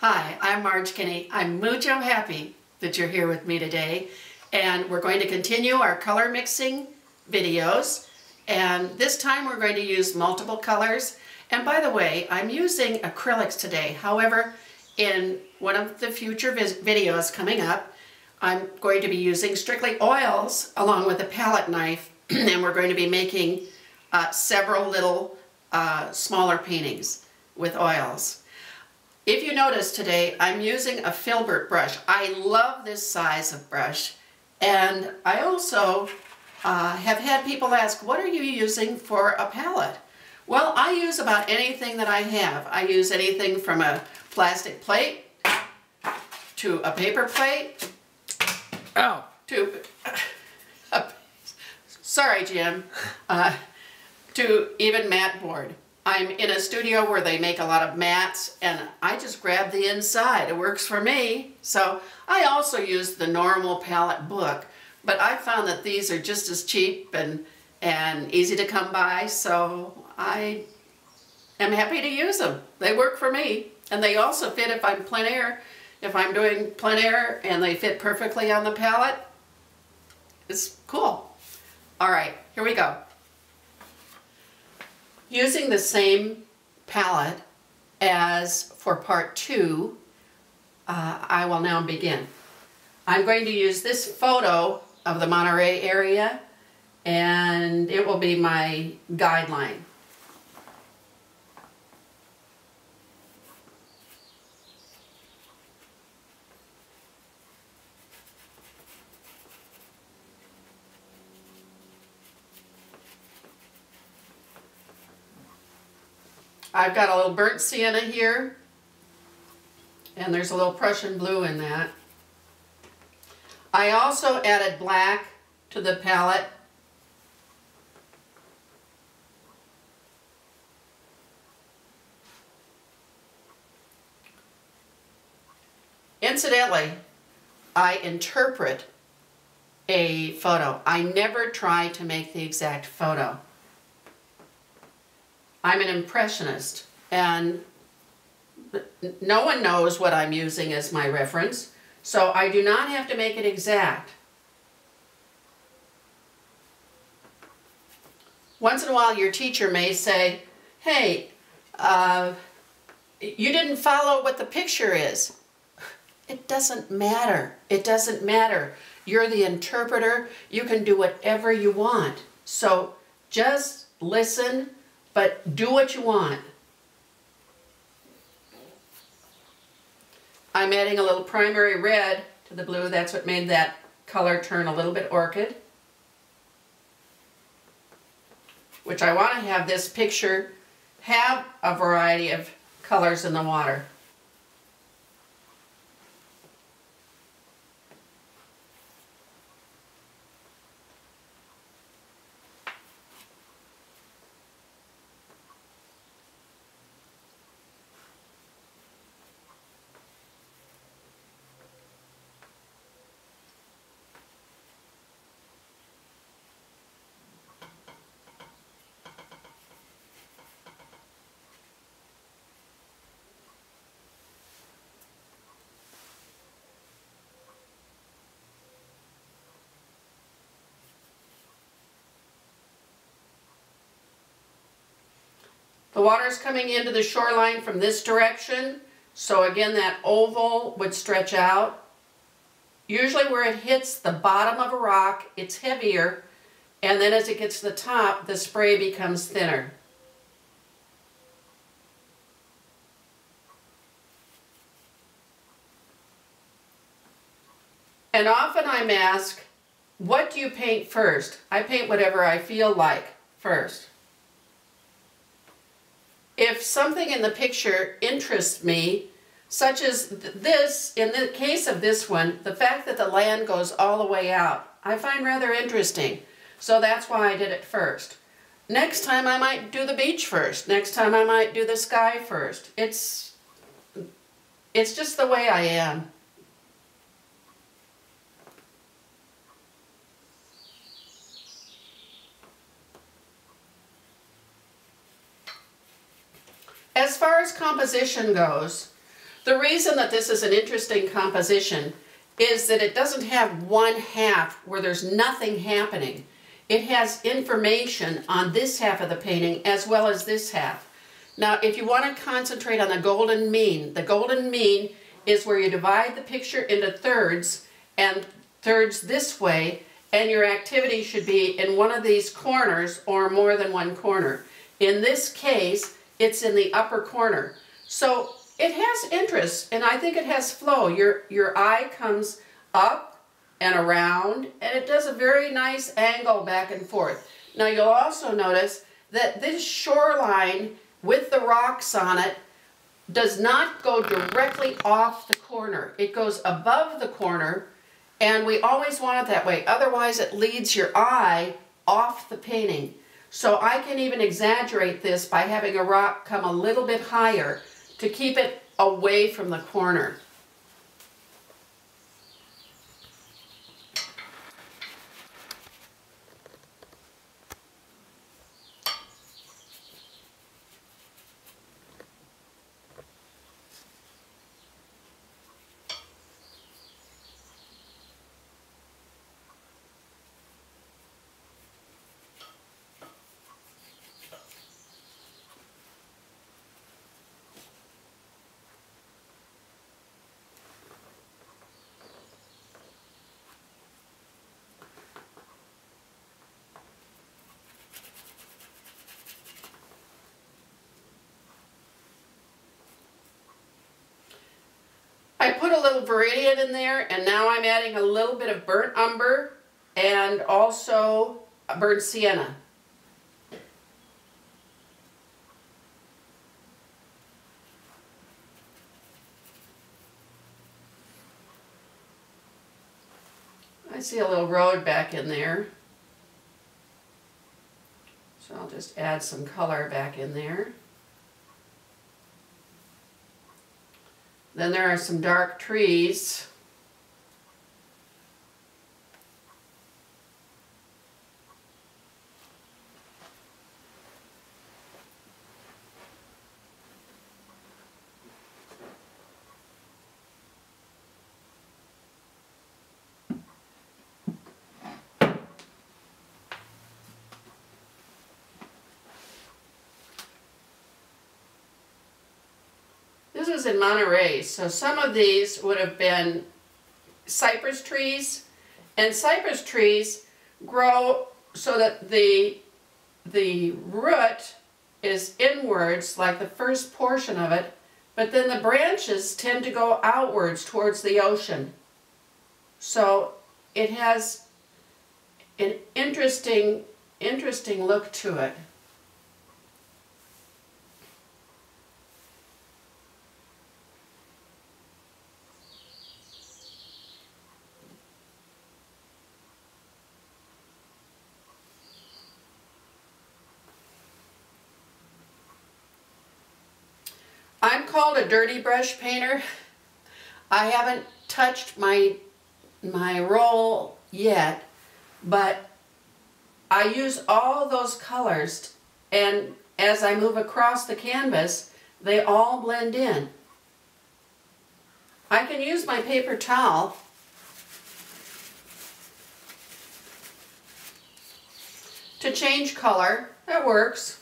Hi, I'm Marge Kinney. I'm mucho happy that you're here with me today, and we're going to continue our color mixing videos, and this time we're going to use multiple colors. And by the way, I'm using acrylics today. However, in one of the future videos coming up, I'm going to be using strictly oils along with a palette knife, and we're going to be making several little smaller paintings with oils. If you notice today, I'm using a filbert brush. I love this size of brush, and I also have had people ask, what are you using for a palette? Well, I use about anything that I have. I use anything from a plastic plate to a paper plate to sorry, Jim, to even mat board. I'm in a studio where they make a lot of mats, and I just grab the inside. It works for me. So I also use the normal palette book, but I found that these are just as cheap and easy to come by, so I am happy to use them. They work for me, and they also fit if I'm plein air. If I'm doing plein air and they fit perfectly on the palette, it's cool. All right, here we go. Using the same palette as for part 2, I will now begin. I'm going to use this photo of the Monterey area, and it will be my guideline. I've got a little burnt sienna here, and there's a little Prussian blue in that. I also added black to the palette. Incidentally, I interpret a photo. I never try to make the exact photo. I'm an impressionist, and no one knows what I'm using as my reference, so I do not have to make it exact. Once in a while your teacher may say, hey, you didn't follow what the picture is. It doesn't matter. It doesn't matter. You're the interpreter. You can do whatever you want. So just listen, but do what you want. I'm adding a little primary red to the blue. That's what made that color turn a little bit orchid. Which I want to have this picture have a variety of colors in the water. The water is coming into the shoreline from this direction, so again that oval would stretch out. Usually where it hits the bottom of a rock, it's heavier, and then as it gets to the top, the spray becomes thinner. And often I'm asked, what do you paint first? I paint whatever I feel like first. If something in the picture interests me, such as this, in the case of this one, the fact that the land goes all the way out, I find rather interesting. So that's why I did it first. Next time I might do the beach first. Next time I might do the sky first. It's just the way I am. As far as composition goes, The reason that this is an interesting composition is that it doesn't have one half where there's nothing happening. It has information on this half of the painting as well as this half. Now, if you want to concentrate on the golden mean is where you divide the picture into thirds, and thirds this way, and your activity should be in one of these corners or more than one corner. In this case, it's in the upper corner. So it has interest, and I think it has flow. Your eye comes up and around, and it does a very nice angle back and forth. Now you'll also notice that this shoreline with the rocks on it does not go directly off the corner. It goes above the corner, and we always want it that way. Otherwise it leads your eye off the painting. So I can even exaggerate this by having a rock come a little bit higher to keep it away from the corner. I put a little Viridian in there, and now I'm adding a little bit of burnt umber and also burnt sienna. I see a little road back in there, so I'll just add some color back in there. Then there are some dark trees. This was in Monterey, so some of these would have been cypress trees, and cypress trees grow so that the root is inwards, like the first portion of it, but then the branches tend to go outwards towards the ocean. So it has an interesting look to it. I'm called a dirty brush painter. I haven't touched my roll yet, but I use all those colors, and as I move across the canvas, they all blend in. I can use my paper towel to change color. That works.